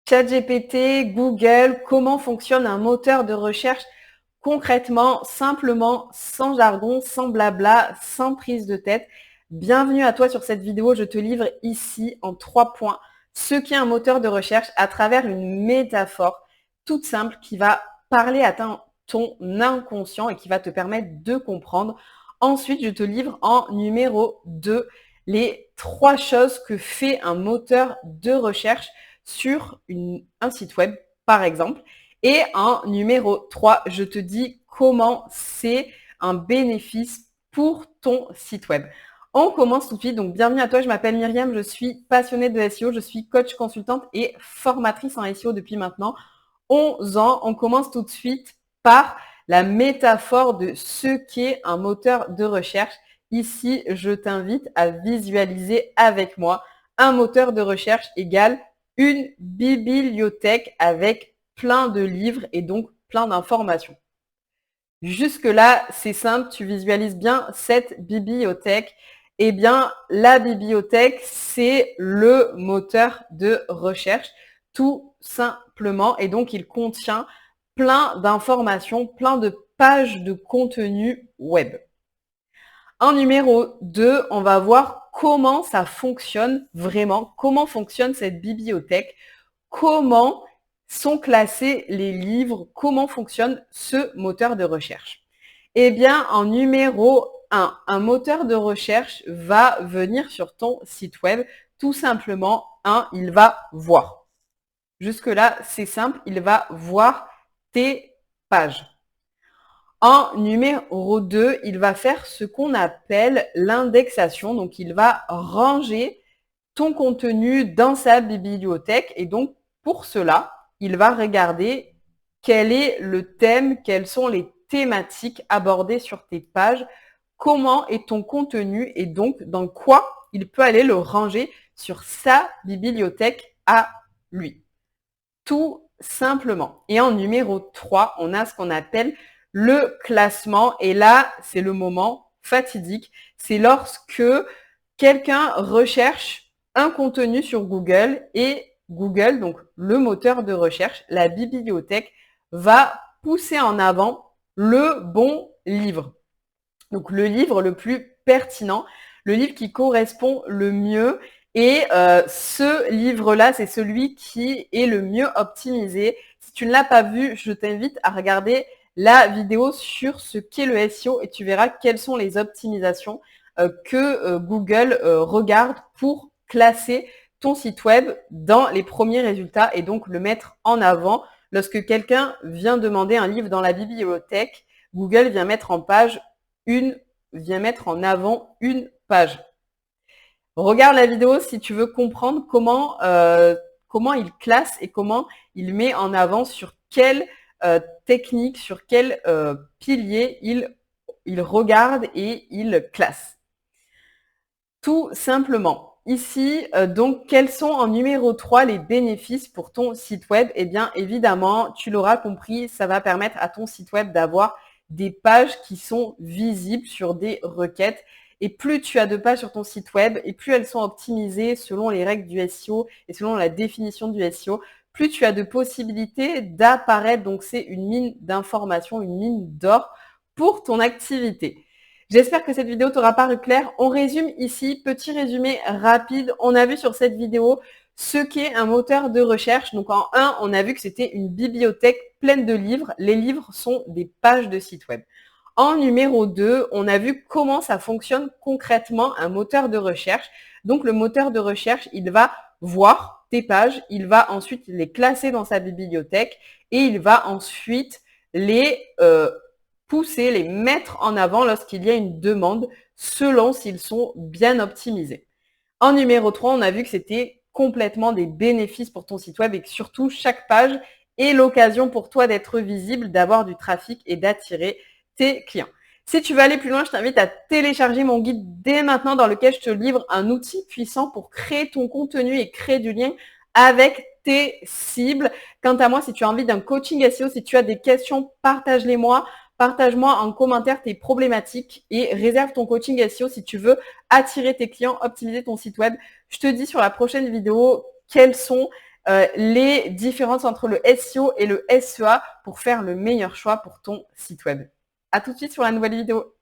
ChatGPT, Google, comment fonctionne un moteur de recherche concrètement, simplement, sans jargon, sans blabla, sans prise de tête. Bienvenue à toi sur cette vidéo. Je te livre ici en 3 points ce qu'est un moteur de recherche à travers une métaphore toute simple qui va parler à ton inconscient et qui va te permettre de comprendre. Ensuite, je te livre en numéro 2 les 3 choses que fait un moteur de recherche sur un site web, par exemple. Et en numéro 3, je te dis comment c'est un bénéfice pour ton site web. On commence tout de suite. Donc, bienvenue à toi. Je m'appelle Myriam. Je suis passionnée de SEO. Je suis coach consultante et formatrice en SEO depuis maintenant 11 ans. On commence tout de suite par la métaphore de ce qu'est un moteur de recherche. Ici, je t'invite à visualiser avec moi un moteur de recherche égale une bibliothèque avec plein de livres et donc plein d'informations. Jusque-là, c'est simple, tu visualises bien cette bibliothèque. Eh bien, la bibliothèque, c'est le moteur de recherche, tout simplement. Et donc, il contient plein d'informations, plein de pages de contenu web. En numéro 2, on va voir comment ça fonctionne vraiment, comment fonctionne cette bibliothèque, comment sont classés les livres, comment fonctionne ce moteur de recherche. Eh bien, en numéro 1, un moteur de recherche va venir sur ton site web. Tout simplement, il va voir. Jusque-là, c'est simple, il va voir tes pages. En numéro 2, il va faire ce qu'on appelle l'indexation. Donc, il va ranger ton contenu dans sa bibliothèque. Et donc, pour cela, il va regarder quel est le thème, quelles sont les thématiques abordées sur tes pages, comment est ton contenu et donc dans quoi il peut aller le ranger sur sa bibliothèque à lui. Tout simplement. Et en numéro 3, on a ce qu'on appelle le classement. Et là, c'est le moment fatidique. C'est lorsque quelqu'un recherche un contenu sur Google et Google, donc le moteur de recherche, la bibliothèque, va pousser en avant le bon livre. Donc le livre le plus pertinent, le livre qui correspond le mieux. Et ce livre-là, c'est celui qui est le mieux optimisé. Si tu ne l'as pas vu, je t'invite à regarder la vidéo sur ce qu'est le SEO et tu verras quelles sont les optimisations que Google regarde pour classer ton site web dans les premiers résultats et donc le mettre en avant. Lorsque quelqu'un vient demander un livre dans la bibliothèque, Google vient mettre en avant une page. Regarde la vidéo si tu veux comprendre comment il classe et comment il met en avant sur quelle technique, sur quel pilier il regarde et il classe. Tout simplement. Ici, donc, quels sont en numéro 3 les bénéfices pour ton site web? Eh bien, évidemment, tu l'auras compris, ça va permettre à ton site web d'avoir des pages qui sont visibles sur des requêtes. Et plus tu as de pages sur ton site web et plus elles sont optimisées selon les règles du SEO et selon la définition du SEO, plus tu as de possibilités d'apparaître. Donc, c'est une mine d'informations, une mine d'or pour ton activité. J'espère que cette vidéo t'aura paru claire. On résume ici, petit résumé rapide. On a vu sur cette vidéo ce qu'est un moteur de recherche. Donc en 1, on a vu que c'était une bibliothèque pleine de livres. Les livres sont des pages de site web. En numéro 2, on a vu comment ça fonctionne concrètement un moteur de recherche. Donc le moteur de recherche, il va voir tes pages, il va ensuite les classer dans sa bibliothèque et il va ensuite les pousser, les mettre en avant lorsqu'il y a une demande selon s'ils sont bien optimisés. En numéro 3, on a vu que c'était complètement des bénéfices pour ton site web et que surtout chaque page est l'occasion pour toi d'être visible, d'avoir du trafic et d'attirer tes clients. Si tu veux aller plus loin, je t'invite à télécharger mon guide dès maintenant dans lequel je te livre un outil puissant pour créer ton contenu et créer du lien avec tes cibles. Quant à moi, si tu as envie d'un coaching SEO, si tu as des questions, partage-les moi. Partage-moi en commentaire tes problématiques et réserve ton coaching SEO si tu veux attirer tes clients, optimiser ton site web. Je te dis sur la prochaine vidéo quels sont les différences entre le SEO et le SEA pour faire le meilleur choix pour ton site web. À tout de suite sur la nouvelle vidéo.